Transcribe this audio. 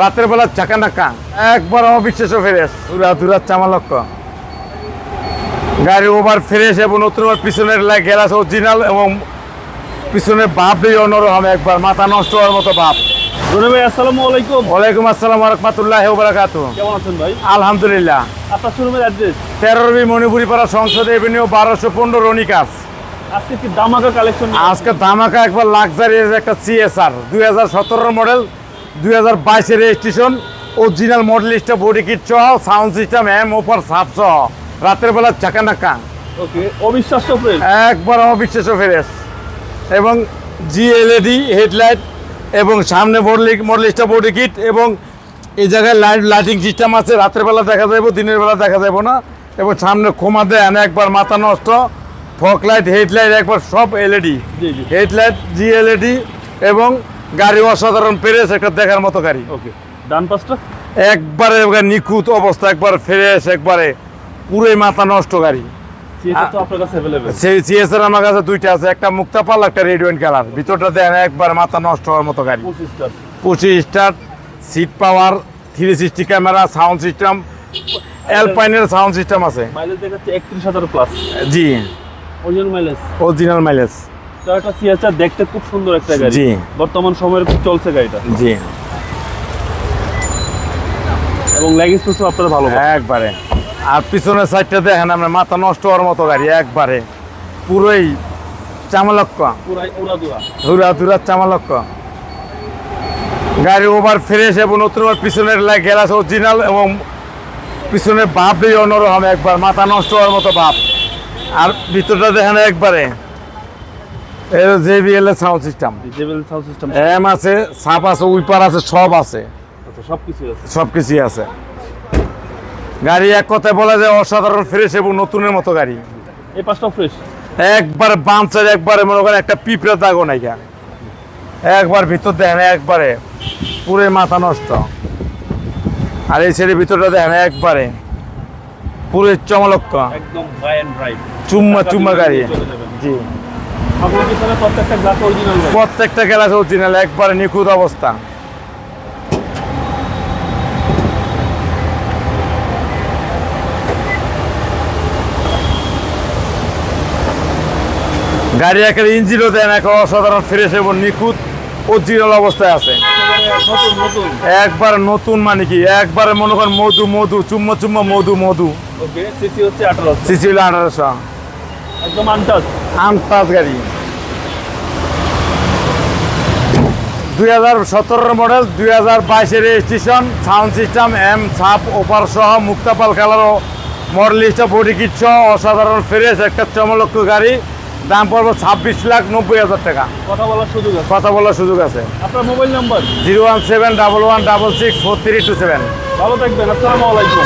রাতের বেলা চাকা নাকা একবার অবিশ্বাস্য ফ্রেশ ধুরা চামালক্ষ গাড়ি ওভার ফ্রেশ এবং নতুন পিছনের গ্যালাস অরিজিনাল এবং পিছনের ভাব দিয়ে অন্যরকম একবার মাথা নষ্ট হওয়ার মতো ভাব। ভাই আসসালামু আলাইকুম। ওয়ালাইকুম আসসালাম ওয়া রাহমাতুল্লাহি ওয়া বারাকাতুহু। কেমন আছেন ভাই? আলহামদুলিল্লাহ। আপনার শোরুমের অ্যাড্রেস 13 বি মণিপুরি পাড়া সংসদ এভিনিউ 1215 রনিকাস। আজকে কি দামাকা কালেকশন? আজকে ধামাকা একবার লাক্সারিয়াস একটা সিএসআর 2017 মডেল 2022 এর registration original Modellista body kit সহ সাউন্ড সিস্টেম এম ওপার সাপ সহ রাতের বেলা চাকা নাকা ওকে অবিশ্বাস্য ফ্রেশ একবার অবিশ্বাস্য ফ্রেশ এবং জিএলইডি হেডলাইট এবং সামনে মডেলিস্টা বডি কিট এবং এই জায়গায় লাইটিং সিস্টেম আছে। রাতের বেলা দেখা যাবে, দিনের বেলা দেখা যাবে না। এবং সামনে খোমা দেয় একবার মাথা নষ্ট, ফক লাইট হেডলাইট একবার সব এলইডি হেডলাইট জিএলইডি এবং গাড়ি অসাধারণ ফ্রেশ একটা দেখার মতো গাড়ি। ওকে ডান পাশটা একবারে নিখুঁত অবস্থা, একবার ফ্রেশ, একবারে পুরোই মাথা নষ্ট গাড়ি। সিএসআর তো আপনার কাছে अवेलेबल? সেই সিএসআর আমার কাছে দুইটা আছে, একটা মুক্তাপাল একটা রেডিয়েন্ট কালার। ভিতরটা দেন একবার মাথা নষ্ট হওয়ার মতো গাড়ি। 25 star, seat power, 360 camera, sound system, অ্যালপাইনের সাউন্ড সিস্টেম আছে। মাইলেজ দেখাচ্ছে 31000 প্লাস। জি অরিজিনাল মাইলেজ। Original mileage. তো একটা সিএসআর দেখতে খুব সুন্দর একটা গাড়ি। জি বর্তমান সময়ের খুব চলছে গাড়িটা। জি এবং লেগ স্পেসও আপনারা ভালো পাবেন একবারে। আর পিছনের সাইডটা দেখেন আমরা মাথা নষ্ট হওয়ার মতো গাড়ি, একবারে পুরোই চামালক্ষ পুরাই উড়াদুরা। ধুরা চামালক্ষ গাড়ি ওভার ফ্রেশ এবং নতুন পিছনের গ্যালাস অরিজিনাল এবং পিছনের ভাব দিয়ে অন্যরকম একবার মাথা নষ্ট হওয়ার মতো ভাব। আর ভিতরটা দেখেন একবারে জেবিএল এর sound system, JBL sound system এম আছে, সাপ আছে, উইপার আছে, সব আছে, আচ্ছা সবকিছু আছে। সবকিছুই আছে। গাড়ি এক কথায় বলা যায় অসাধারণ ফ্রেশ এবং নতুনের মতো গাড়ি। এই পাশটাও ফ্রেশ একবার বাঞ্চার একবারে মনে করেন একটা পিঁপড়ে দাগও নাই কেন, একবার ভিতর দেখেন একবারে পুরো মাথা নষ্ট। আর এই ছেলের ভিতরটা দেখেন একবারে পুরো চমলক্ষ একদম ড্রাই এন্ড ড্রাইভ চুম্মা গাড়ি। জি আপনার পিছনে প্রত্যেকটা গ্লাস অরিজিনাল, প্রত্যেকটা গ্লাস অরিজিনাল, একবারে নিখুঁত অবস্থা। গাড়ি একটা ইঞ্জিনও দেন একটা অসাধারণ ফ্রেশ এবং নিখুঁত অরিজিনাল অবস্থায় আছে। নতুন নতুন একবার নতুন মানে কি একবারে মনে করেন মধু চুম্মা মধু। ওকে সিসি হচ্ছে 1800। সিসি হলো 1800, একদম আনটাচ গাড়ি। 2017 মডেল 2022 এর রেজিস্ট্রেশন, সাউন্ড সিস্টেম এম সাপ ওপার সহ মুক্তাপাল কালার মডেলিস্টা বডি কিট সহ অসাধারণ ফ্রেশ একটা চমলক্ষ গাড়ি। দাম পড়বে 26,90,000 টাকা। কথা বলার সুযোগ আছে। কথা বলার সুযোগ আছে। আপনার মোবাইল নাম্বার 01711664327। ভালো থাকবেন। আসসালামু আলাইকুম।